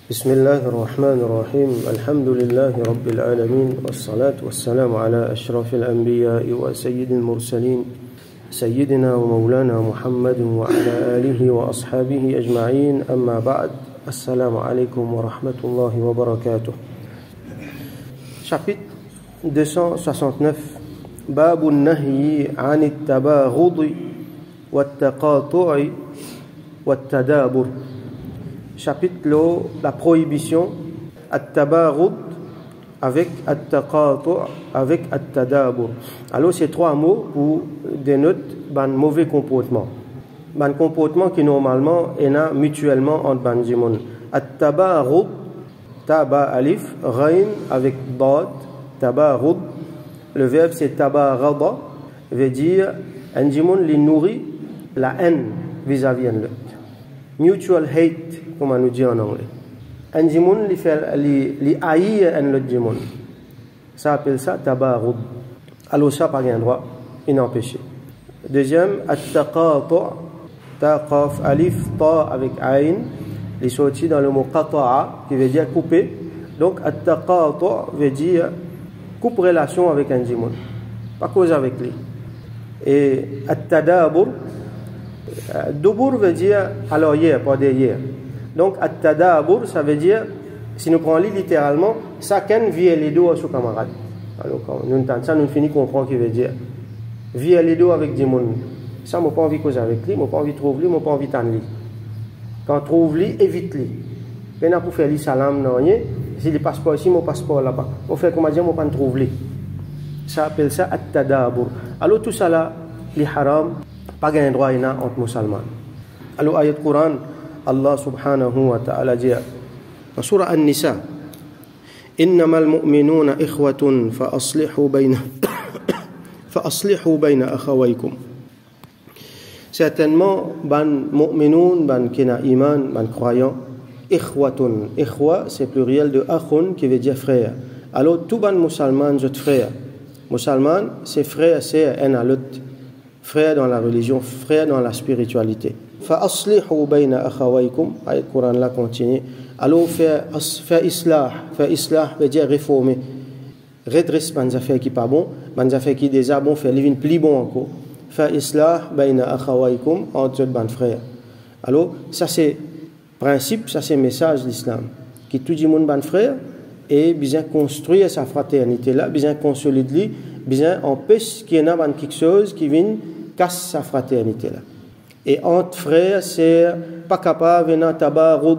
بسم الله الرحمن الرحيم الحمد لله رب العالمين والصلاة والسلام على أشرف الأنبياء وسيد المرسلين سيدنا ومولانا محمد وعلى آله وأصحابه أجمعين أما بعد السلام عليكم ورحمة الله وبركاته. Chapitre 269 باب النهي عن التباغض والتقاطع والتدابر. Chapitre la prohibition at-tabaghud avec at-taqatu' avec at-tadabur. Alors ces trois mots pour dénoter un mauvais comportement. Un comportement qui normalement est là mutuellement entre ban jimon. At-tabaghud taba alif ghain avec dad tabaghud. Le verbe c'est tabaghada veut dire un jimon li nourrit la haine vis-à-vis de l'autre. Mutual hate, comme on nous dit en anglais. Un jimoun li haït un autre jimoun. Ça appelle ça tabaghud. Alors ça par un droit inempêché. Deuxième, at-taqatu' ta qaf alif ta avec ayn, les sorti dans le mot qata'a qui veut dire couper. Donc at-taqatu' veut dire coupe relation avec un jimoun, pas cause avec lui. Et at-tadabur Dubur veut dire à l'arrière, pas derrière. Donc, at-tadabur, ça veut dire, si nous prenons littéralement, chacun vit les deux à son camarade. Alors, quand nous entendons ça, nous finissons de comprendre ce qu'il veut dire. Vit les deux avec des gens. Ça, je n'ai pas envie de causer avec lui, je n'ai pas envie de trouver lui, je n'ai pas envie de t'en lui. Quand trouve lui, évite lui. Maintenant, pour faire lui salam, non, si le passeport ici, mon passeport là-bas. On fait comme dire, je ne pas trouver lui. Ça appelle ça at-tadabur. Alors, tout ça là, les haram, pas gain droit entre musulmans. Alors ayat Quran Allah subhanahu wa ta'ala dit dans surah An-Nisa innamal mu'minuna ikhwatun fa aslihu bayna akhawaykum. Certainement ban mu'minun ban kina iman ban croyant ikhwatun. Ikhwa c'est pluriel de akhun qui veut dire frère. Alors tout ban musulman c'est frère. Musulman c'est frère, c'est un à l'autre. Frère dans la religion, frère dans la spiritualité. Fa aslihu bayna akhawaykum. Ayat Quran là continue. Alors faire islah veut dire réformer. Redresse ban affaires qui pas bon, ban affaires qui déjà bon, faire livin plus bon encore. Fa islah bayna akhawaykum entre ban frères. Alors ça c'est principe, ça c'est message de l'islam. Qui tout le monde ban frère et bien construire sa fraternité là, bien consolider, bien empêche qu'il y en a quelque chose qui vient casse sa fraternité là. Et entre frères, c'est pas capable de tabaghud,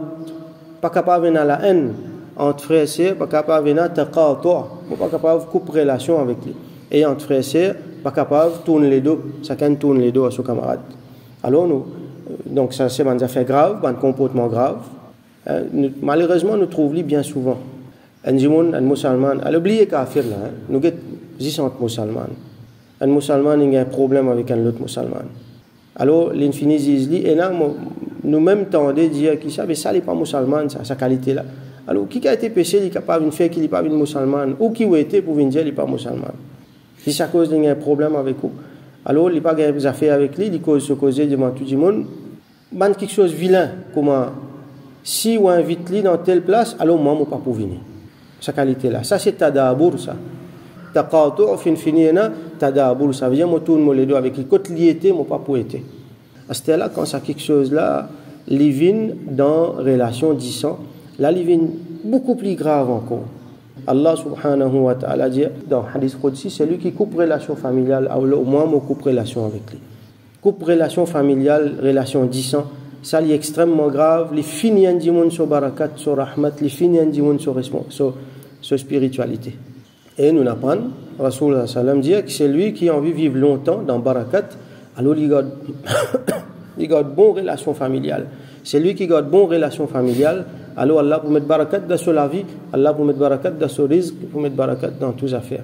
pas capable de la haine. Entre frères, c'est pas capable de taqatu', pas capable de couper relation avec lui. Et entre frères, c'est pas capable de tourner les dos, chacun tourne les dos à son camarade. Alors nous, donc ça c'est une affaire grave, un comportement grave. Malheureusement, nous trouvons bien souvent. Un musulman, elle oublie kafir là, nous get 10 musulmans. Un musulman il a un problème avec un autre musulman. Alors l'infini dit et là nous même tendez dire qui ça mais ça n'est pas musulman sa qualité là. Alors qui a été péché il est capable de faire qu'il n'est pas un musulman ou qui a été pour venir dire il n'est pas musulman. Si ça cause il a un problème avec vous. Alors il n'a pas des affaires avec lui, il cause devant tout le monde. Man quelque chose vilain comment si on invite lui dans telle place alors moi pas pour venir. Sa qualité là. Ça c'est tadabur ça. Taqatu' fin finina tadabur ça veut dire moi tourne les deux avec les côtes liété moi pas pour été à ce là quand ça quelque chose là livin dans relation disant la livin beaucoup plus grave encore. Allah subhanahu wa ta'ala dit dans hadith qudsi c'est lui qui coupe relation familiale au moins moi coupe relation avec lui. Coupe relation familiale relation disant ça est extrêmement grave les finien du monde sur barakat sur rahmat les finien du monde sur spiritualité. Et nous apprenons, Rasul sallam dit que c'est lui qui a envie de vivre longtemps dans barakat, alors il garde bonne relation familiale. C'est lui qui garde bonne relation familiale, alors Allah pour mettre barakat dans la vie, Allah pour mettre barakat dans son rizq, pour mettre barakat dans toutes les affaires.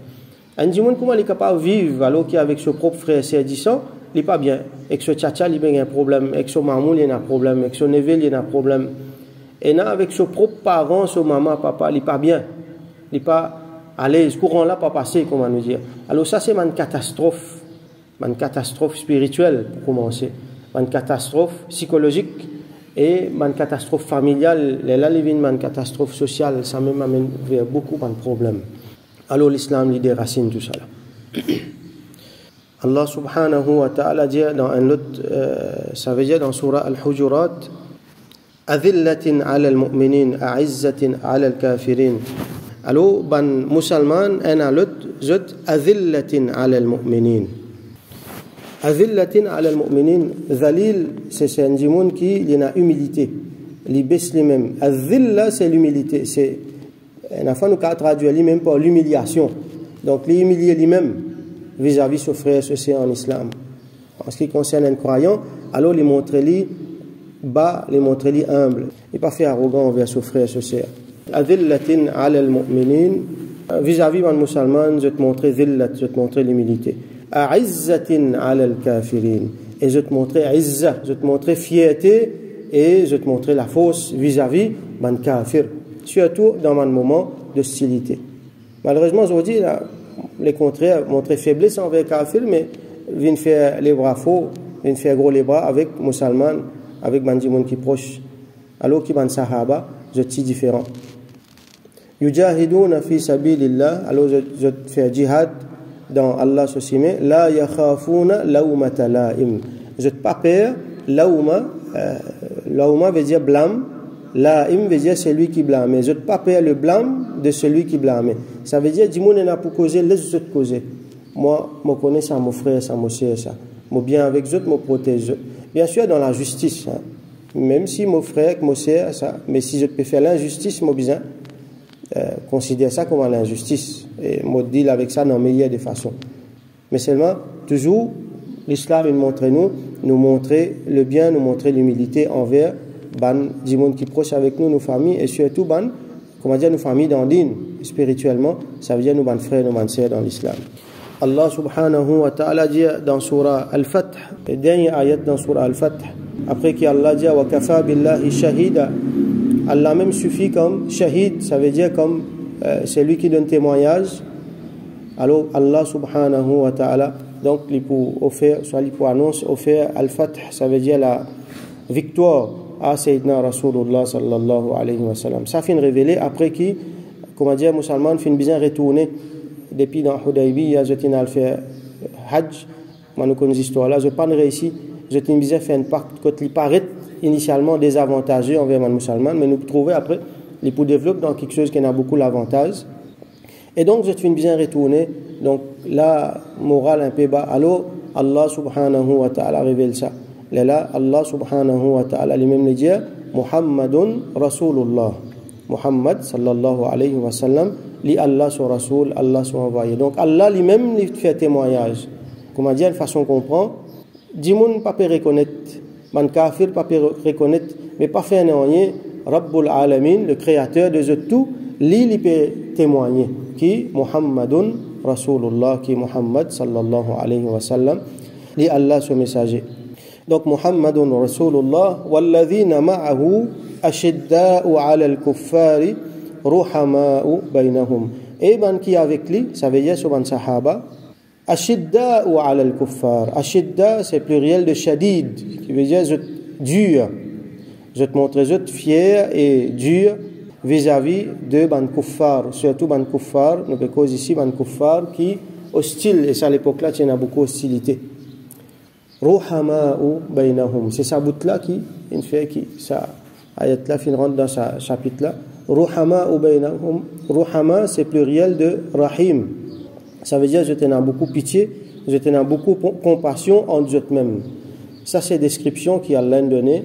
Un dimanche, comment il est capable de vivre alors qu'avec son propre frère c'est 10 ans, il n'est pas bien. Avec son tchatcha, il y a un problème. Avec son mamoul, il y a un problème. Avec son neveu, il y a un problème. Et là, avec son propre parent, son maman, papa, il n'est pas bien. Il n'est pas à l'aise. Courant là, pas passé, comment nous dire. Alors ça, c'est une catastrophe spirituelle, pour commencer. Une catastrophe psychologique Et une catastrophe familiale, une catastrophe sociale, ça même amène vers beaucoup de problèmes. Alors l'islam lui déracine tout ça. Allah subhanahu wa ta'ala dit dans un autre, ça veut dire dans surah Al-Hujurat, أذلة على المؤمنين أعزة على الكافرين. Alors, ban musulman, un à l'autre, zot أذلة على المؤمنين. أذلة على المؤمنين. Zalil, c'est un djimoun qui a humilité, il baisse lui-même. Azilla, c'est l'humilité. C'est un enfant nous a traduit lui-même par l'humiliation. Donc, l'humilier lui-même vis-à-vis de ses frères associés en islam. En ce qui concerne un croyant, alors il montre lui bas, les montrer lui humble et pas faire arrogant envers ses frères et ses sœurs. Adillatin ala al-mu'minin, vis-à-vis d'un musulman, je te montrer zillat, je te montrer l'humilité. A'izzatin ala al-kafirin, et je te montrer izza, je te montrer fierté et je te montrer la force vis-à-vis d'un kafir, surtout dans un moment d'hostilité. Malheureusement aujourd'hui les contraires montrer faiblesse envers kafir, mais viennent faire les bras faux, viennent faire gros les bras avec musulman, avec Bandimoun qui proche, alors qui ban sahaba, je suis différent. Yujahiduna fi sabilillah, alors je fais jihad dans Allah sosime, la yakhafuna lawmata la'im. Je pas peur, lauma veut dire blâme, la'im veut dire celui qui blâme. Je pas peur le blâme de celui qui blâme. Ça veut dire Dimoun n'a pas causer, laisse je causer. Moi, je connais ça, mon frère, ça, mon sœur, ça. Moi bien avec eux, me protège. Bien sûr, dans la justice, hein. Même si mon frère, mon sœur, ça, mais si je peux faire l'injustice, moi bien, considère ça comme l'injustice. Et moi deal avec ça dans la meilleure des façons. Mais seulement, toujours, l'islam nous montrer le bien, nous montrer l'humilité envers du monde qui proche avec nous, nos familles, et surtout, comment dire, nos familles dans l'île, spirituellement, ça veut dire nos frères, nos sœurs dans l'islam. Allah subhanahu wa ta'ala dit dans surah Al-Fath, le dernier ayat dans surah Al-Fath, après qu'Allah dit wa kafa billahi shahida, Allah même suffit comme shahid, ça veut dire comme celui qui donne témoignage. Alors Allah subhanahu wa ta'ala, donc il pour offrir, soit il pour annoncer, offrir Al-Fath, ça veut dire la victoire à Sayyidina Rasulullah sallallahu alayhi wa sallam. Ça finit révélé après qui, comment dire, musulman finit bien retourner. Depuis dans Hudaybiya, je t'ai fait Hajj, moi nous connaissons l'histoire là, je n'ai pas réussi, je t'ai bien fait un pacte quand il paraît initialement désavantageux envers les musulmans, mais nous trouvons après, il peut développer dans quelque chose qui a beaucoup d'avantages. Et donc je t'ai bien retourné, donc la morale un peu bas. Alors Allah subhanahu wa ta'ala révèle ça. Là, Allah subhanahu wa ta'ala lui-même dit Muhammadun Rasulullah. Muhammad sallallahu alayhi wa sallam, li Allah son Rasoul, Allah son envoyé. Donc Allah lui-même lui fait témoignage. Comment dire, de façon qu'on comprend, Dimoun pas peut reconnaître, man kafir pas peut reconnaître, mais pas faire rien, Rabbul Alamin, le créateur de tout, lui peut témoigner, qui Muhammadun Rasulullah, qui Muhammad sallallahu alayhi wa sallam, li Allah son messager. Donc Muhammadun Rasulullah, walladhina ma'ahu ashidda'u 'ala al-kuffari ruhama'u bainahum. Et qui avec lui, ça veut dire sur un sahaba, ashidda'u 'ala al-kuffar. Ashidda c'est pluriel de shadid, qui veut dire dur. Je te montre fier et dur vis-à-vis de ban kuffar, surtout ban kuffar, nous cause ici ban kuffar qui hostile, et ça à l'époque là, il y a beaucoup d'hostilité. Ruhama'u bainahum, c'est sa bout là qui fait qui ça ayat là fin rentre dans sa chapitre là. Ruhama'u bainahum, ruhama c'est pluriel de rahim, ça veut dire je t'en ai beaucoup pitié, je t'en ai beaucoup compassion en eux-mêmes. Ça c'est description qui Allah donné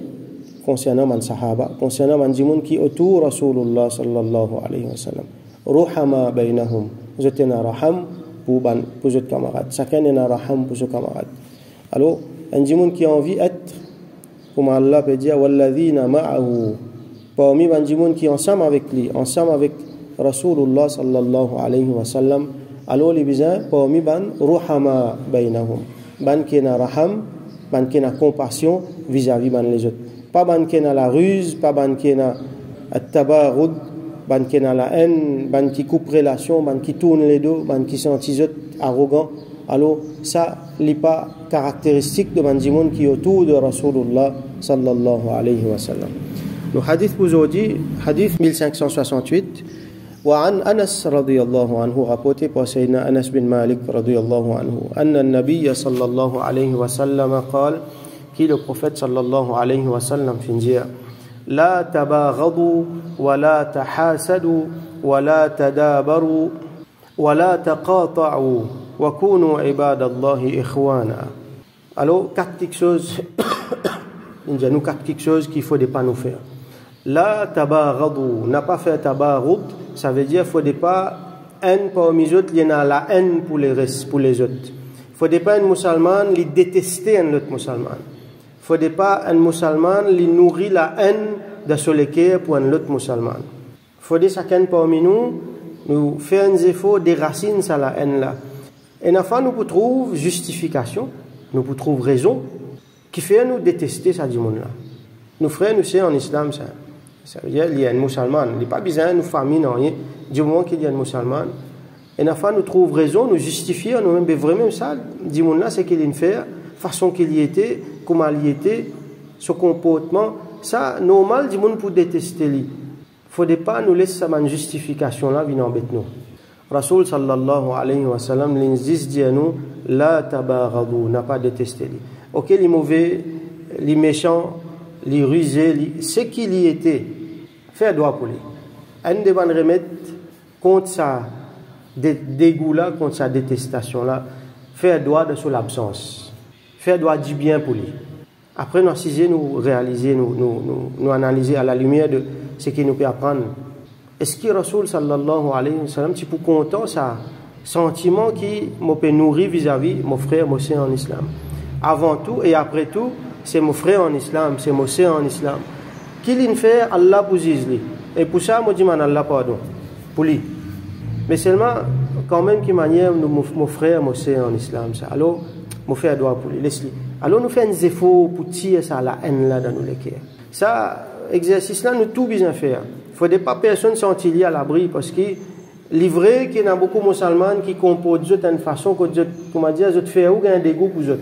concernant man sahaba, concernant man dimoun qui autour Rasulullah sallallahu alayhi wa sallam. Ruhama bainahum, je t'en ai raham pour ses camarades, chacun en a raham pour ses camarades. Alors, un djimoun qui a envie d'être, comme Allah peut dire, walladhina ma'ahu, parmi un djimoun qui est ensemble avec lui, ensemble avec Rasulullah sallallahu alayhi wa sallam, alors les bisins, parmi ban ruhama bainahum, ban qui a raham, ban qui a compassion vis-à-vis ban les autres. Pas ban qui a la ruse, pas ban qui a tabarud, ban qui a la haine, ban qui coupe relation, ban qui tourne les dos, ban qui sont arrogants. alors ça n'est pas caractéristique de Bandimoun qui est autour de Rasulullah sallallahu alayhi wa sallam. Le hadith aujourd'hui, hadith 1568, وعن أنس رضي الله عنه rapporté par Sayyidina Anas bin Malik رضي الله عنه أن النبي صلى الله عليه وسلم قال qui le prophète صلى الله عليه وسلم في dire لا تباغضوا ولا تحاسدوا ولا تدابروا ولا تقاطعوا وكونوا عباد الله إخوانا. Alors quatre choses nous quatre quelque chose qu'il faut pas nous faire. La tabaghadu, n'a pas fait tabaghud, ça veut dire faut pas haine parmi les autres, il y a la haine pour les autres. Faut pas un musulman les détester un autre musulman. Faut pas un musulman les nourrir la haine de son cœur pour un autre musulman. Faut que chacun parmi nous fait un effort des racines à la haine là. Et enfin nous trouver justification, nous trouver raison qui fait nous détester ça du monde là. Nos frères nous c'est en islam ça. Ça veut dire qu'il y a un musulman, il n'est pas besoin de nous famille non rien, du moment qu'il y a un musulman. Et enfin nous trouve raison, nous justifier, nous même vraiment ça, du monde là c'est qu'il y fait, façon qu'il y était, comment il y était, ce comportement, ça normal du monde pour détester lui. Faut pas nous laisser cette justification là venir embêter nous. Rasul sallallahu alayhi wa sallam dit à nous la tabaghadu, n'a pas détesté lui. OK, les mauvais, les méchants, les rusés, ce qu'il y était, faire droit pour lui. Un des bons remèdes contre sa dégoût là, contre sa détestation là, faire droit de son absence, faire droit du bien pour lui. Après nous assiser, nous réaliser, nous analyser à la lumière de ce qu'il nous peut apprendre. Est-ce que Rasul sallallahu alayhi wa sallam, c'est pour content ça, sentiment qui me peut nourrir vis-à-vis mon frère, mon sœur en islam. Avant tout et après tout, c'est mon frère en islam, c'est mon sœur en islam. Qu'il fait, Allah pour lui. Et pour ça, moi, je dis, Allah pardon. Pour lui. Mais seulement, quand même, qui manière, mon frère, mon sœur en islam, ça. Alors, mon frère doit pour lui. Laisse-lui. Alors, nous faisons des efforts pour tirer ça, la haine là dans nos cœurs. Ça, exercice là, nous tout bien faire. Il ne faut pas personne sentir à l'abri parce que livré qu'il y a beaucoup de musulmans qui composent d'une façon que, comment dire, je te fais un dégoût pour eux.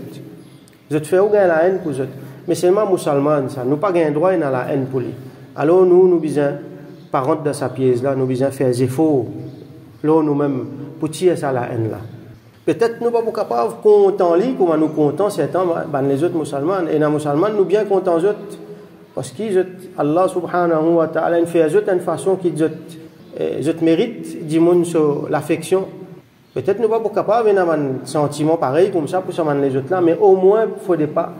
Je te fais la haine pour eux. Mais seulement musulman, ça. Nous pas gain droit à la haine pour lui. Alors nous besoin, par contre de sa pièce là, nous besoin faire des efforts. Là, nous-mêmes, pour tirer ça la haine là. Peut-être nous pas capables de compter lui, comme nous comptons certains, les autres musulmans. Et les musulmans, nous bien comptons les autres. Parce que Allah subhanahu wa ta'ala fait une façon qui mérite du monde sur l'affection. Peut-être nous pas capables d'avoir un sentiment pareil comme ça pour les autres là, mais au moins il faut pas,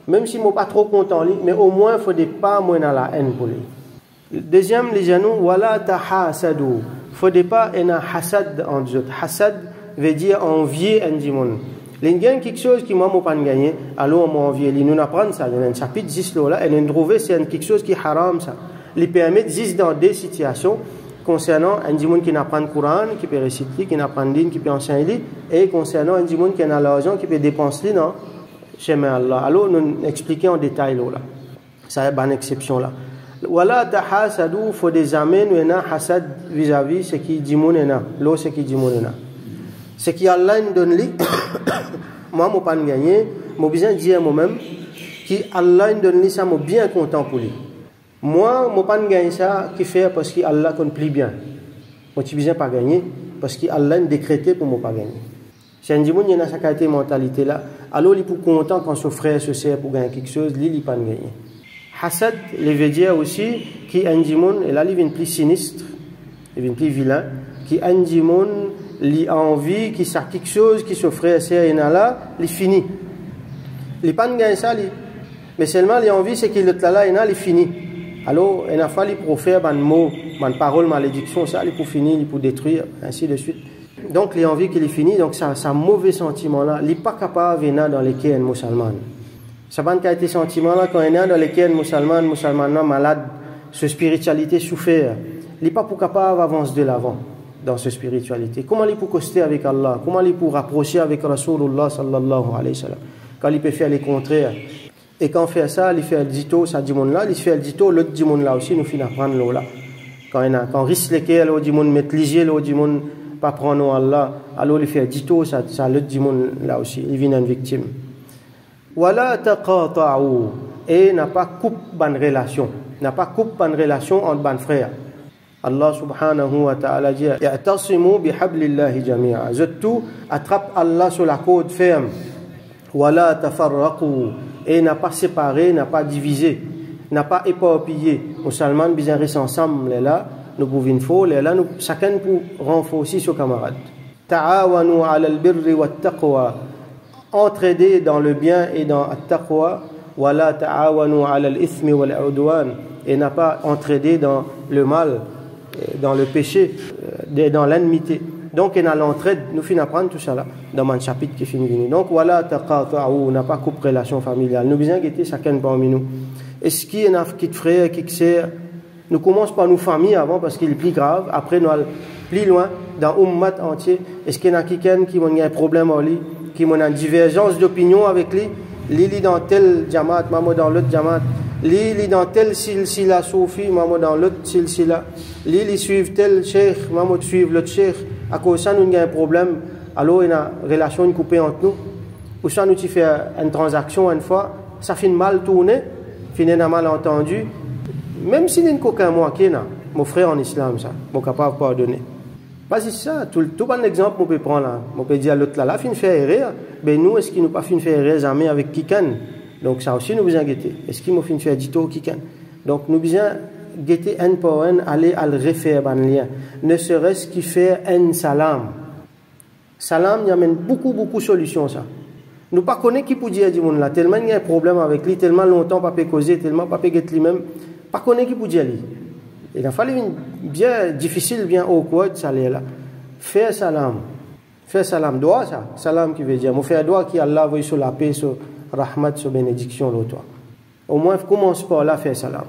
même si je ne suis pas trop content lui, mais au moins il faut pas moins dans la haine pour lui. Deuxième, les gens wala tahasadu, faut pas un hasad en autres. Hasad veut dire envier un du monde. Les gens quelque chose qui moi pas gagné, alors on m'envie. Nous apprend ça, il y a un chapitre 10 là, et nous trouver c'est quelque chose qui est haram ça. Il permet 10 dans des situations concernant un monde qui n'apprend le Coran, qui peut réciter, qui n'apprend le qui peut enseigner, et concernant un monde qui a l'argent, qui peut dépenser dans chemin Allah. Alors nous expliquons en détail là. Ça est une exception là. Wala tahasadu, faut des amis nous na hasad vis-à-vis ce qui dit mon na, l'eau ce qui dit mon na. Ce qui Allah nous donne lui, moi mon pas gagner, moi besoin dire moi-même qui Allah nous donne lui ça, moi bien content pour lui. Moi, je ne pas gagner ça qui fait parce que Allah compte plus bien. Moi, je ne besoin pas gagner parce que Allah a décrété pour ne pas gagner. Si un monde il a sa qualité mentalité là, alors il est content quand son frère se sert pour gagner quelque chose, lui il pas gagner. Hasad, il veut dire aussi qu'un monde, et là il vient plus sinistre, il vient plus vilain, qu'un monde il a envie qu'il sa quelque chose qui son frère sert et là, il finit. Il pas gagner ça, mais seulement il a envie c'est qu'il est là et là il finit. Alors, il a fallu pour faire un mot, une parole, malédiction, ça, il pour finir, il pour détruire, ainsi de suite. Donc, il a envie qu'il est fini, donc ça mauvais sentiment-là, il n'est pas capable de venir dans les quais musulmans. Ça va être sentiment-là, quand il est dans les quais musulmans malade, ce spiritualité souffert, il n'est pas capable d'avancer de l'avant dans cette spiritualité. Comment il peut coster avec Allah? Comment il peut rapprocher avec Rasulullah sallallahu alayhi wa sallam? Quand il peut faire les contraires. Et quand on fait ça, il fait le dito, ça dit mon là, il fait le dito, l'autre dit mon là aussi, nous finissons à prendre l'eau là. Quand on risque les quais, l'eau dit mon mettre léger, l'eau dit mon pas prendre Allah, alors il fait dito, ça le dit là aussi, il vient une victime. Wala taqata'u, et n'a pas coupe bonne relation, entre ban frères. Allah subhanahu wa ta'ala dit i'tasimu bihablillahi jami'a, surtout attrape Allah sur la corde ferme. Wala tafarraqu, et n'a pas séparé, n'a pas divisé, n'a pas éparpillé. Musulmans bien restent ensemble là, nous pouvons faire là, nous chacun pour renforcer ses camarades. Ta'awanu 'ala al-birri wat-taqwa, entraider dans le bien et dans at-taqwa. Wala ta'awanu 'ala al-ithmi wal-'udwan, et n'a pas entraider dans le mal, dans le péché, dans l'enmité. Donc il y a l'entraide, nous finissons apprendre tout ça là dans mon chapitre qui finit. Donc voilà, taqata'u, n'a pas coupe relation familiale. Nous besoin guetter chacun parmi nous. Est-ce qu'il y en a qui te frère, qui sert? Nous commençons par nos familles avant parce qu'il est plus grave. Après nous allons plus loin dans ummat entier. Est-ce qu'il y en a qui a un problème en lui, qui a une divergence d'opinion avec lui? Lui dans tel jamaat, maman dans l'autre jamaat. Lui dans tel silsila soufi, maman dans l'autre silsila. Lui suivent tel cheikh, maman suivent l'autre cheikh. À cause de ça, nous avons un problème. Alors, il y a une relation coupée entre nous. Ou ça, nous fait une transaction une fois, ça finit mal tourné, finit un malentendu. Même si nous n'avons qu'un mois qui est là, mon frère en islam, ça, je suis capable de pardonner. Pas si ça, tout bon exemple, on peut prendre là. On peut dire à l'autre là, fin faire erreur. Ben nous, est-ce qu'il nous pas fait faire erreur jamais avec Kikan? Donc ça aussi, nous besoin guetter. Est-ce qu'il m'a fait faire dito Kikan? Donc nous besoin guetter un par un, aller à le refaire ban lien. Ne serait-ce qu'il fait un salam. Salam, il y amène beaucoup de solutions ça. Nous pas connaît qui peut dire du monde là, tellement il y a un problème avec lui, tellement longtemps pas peut causer, tellement pas peut guetter lui-même, pas connaît qui peut dire lui. Il a fallu bien difficile, bien awkward ça là. Faire salam. Faire salam, doigt ça. Salam qui veut dire, mon faire doigt qui Allah veut sur la paix, sur rahmat, sur bénédiction l'autre. Au moins commence par là faire salam.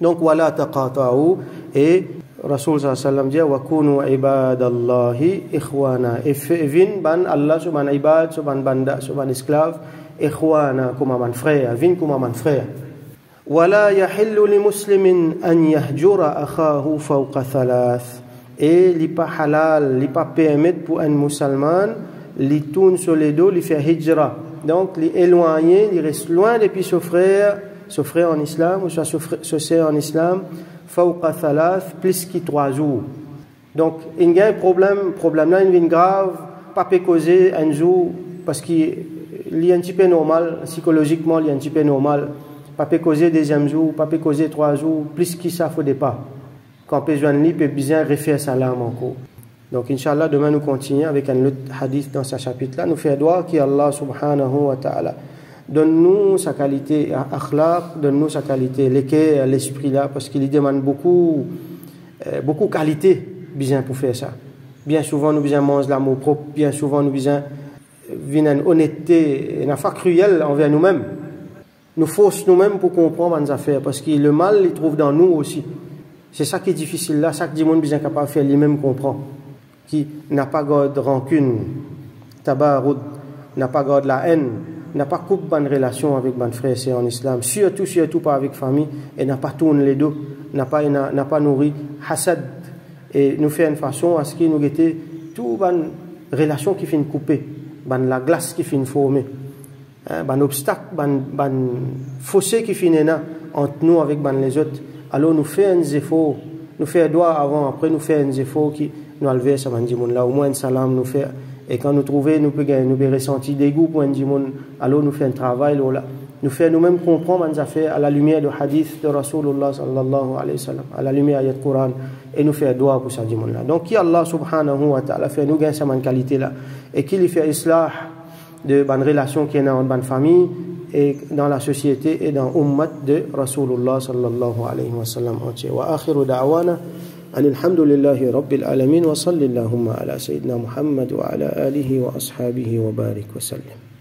Donc voilà taqata'u, et Rasul sallallahu alayhi wa sallam dit wa kunu ibadallahi ikhwana, et vin ban Allah subhan ibad, subhan banda, subhan esclave, ikhwana comme man frère, vin comme man frère. Wala yahillu li muslimin an yahjura akhahu fawqa thalath, et li pas halal, li pas permettre pour un musulman li tourne sur les dos, li fait hijra, donc li éloigner, li reste loin depuis son frère en islam ou sa sœur en islam, fawqa thalath, plus que 3 jours. Donc il y a un problème là, il vient grave, pas peut causer un jour parce qu'il est un petit peu normal, psychologiquement il est un petit peu normal, pas peut causer deuxième jour, pas peut causer 3 jours, plus que ça faut pas. Quand on peut joindre lui, peut bien refaire salam encore. Donc Inch'Allah, demain nous continuons avec un autre hadith dans ce chapitre là, nous faisons doigt qui Allah subhanahu wa ta'ala donne-nous sa qualité akhlaq, donne-nous sa qualité l'équerre, l'esprit là, parce qu'il demande beaucoup qualité bien pour faire ça. Bien souvent nous besoin manger l'amour propre, bien souvent nous besoin une honnêteté, une affaire cruelle envers nous-mêmes. Nous force nous-mêmes pour comprendre nos affaires, parce que le mal il trouve dans nous aussi. C'est ça qui est difficile là, ça que du monde besoin capable de faire lui-même comprendre, qui n'a pas de rancune, tabarud, n'a pas de la haine, n'a pas coupe bonne relation avec mon frère c'est en islam, surtout pas avec famille, et n'a pas tourné les dos, n'a pas nourri hasad, et nous fait une façon à ce qu'il nous était tout bonne relation qui finit coupée, bonne la glace qui finit formée, bon obstacle, bon fossé qui finit là entre nous avec bon les autres. Alors nous fait un effort, nous fait un doigt avant, après nous fait un effort qui nous a levé ça m'a dit là, au moins un salam nous fait. Et quand nous trouvons, nous pouvons ressentir des goûts pour un dimon, alors nous faisons un travail, là. Nous faisons nous-mêmes comprendre nos affaires à la lumière du hadith de Rasulullah sallallahu alayhi wa sallam, à la lumière du Coran, et nous faisons doigt pour ce dimon-là. Donc, qui Allah subhanahu wa ta'ala fait nous gagner cette qualité-là, et qui lui fait islah de bonnes relations qui est dans une famille, et dans la société, et dans l'ummat de Rasulullah sallallahu alayhi wa sallam entier. Wa akhiru da'wana. الحمد لله رب العالمين وصل اللهم على سيدنا محمد وعلى آله وأصحابه وبارك وسلم.